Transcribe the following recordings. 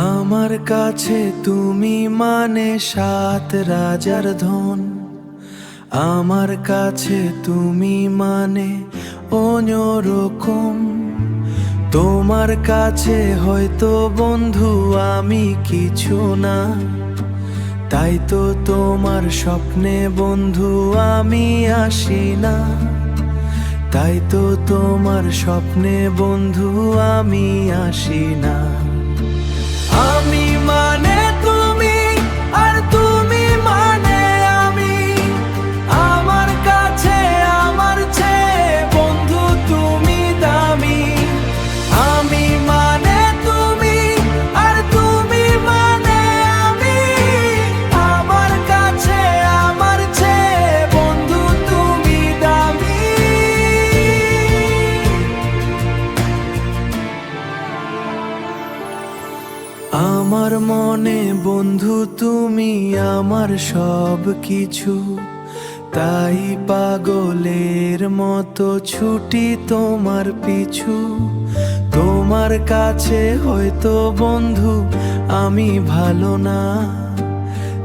আমার কাছে তুমি মানে 7 রাজার ধন। আমার কাছে তুমি মানে অন্যরকম। তোমার কাছে হয়তো বন্ধু আমি কিছু না, তাই তো তোমার স্বপ্নে বন্ধু আমি আসি না। তাই তো তোমার স্বপ্নে বন্ধু আমি আসি না। আমি মানে তুমি আর তুমি মানে আমি। আমার কাছে আমার চেয়ে বন্ধু তুমি দামি। আমি মানে তুমি আর তুমি মানে আমি। আমার কাছে আমার চেয়ে বন্ধু তুমি দামি। আমার মনে বন্ধু তুমি আমার সব কিছু, তাই পাগলের মতো ছুটি তোমার পিছু। তোমার কাছে হয়তো বন্ধু আমি ভালো না,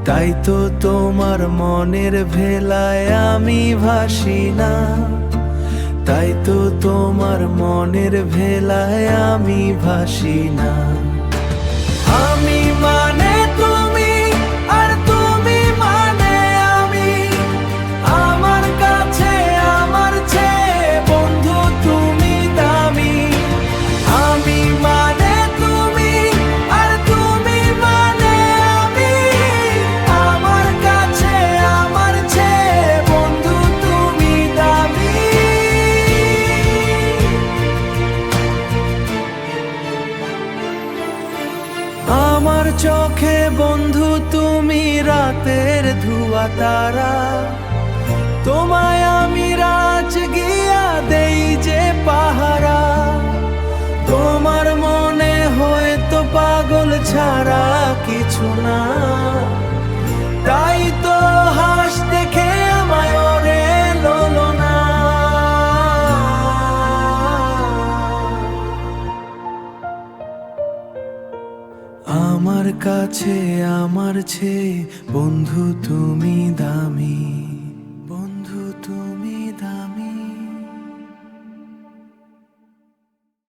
তাই তো তোমার মনের ভেলায় আমি ভাসি না। তাই তো তোমার মনের ভেলায় আমি ভাসি না। আমি মানে তুমি আর তুমি মানে আমি। আমার কাছে আমার চেয়ে বন্ধু তুমি দামি। আমি মানে তুমি আর তুমি মানে আমি। আমার কাছে আমার চেয়ে বন্ধু তুমি দামি। আমার চোখে বন্ধু তুমি রাতের ধোঁয়া তারা। তোমায় আমি রাজ গিয়া দেই যে পাহারা। তোমার মনে হয়তো পাগল ছাড়া কিছু না, তাই তো হাস দেখে আমায় ওরে ললো না। আমার কাছে আমার চেয়ে বন্ধু তুমি দামি।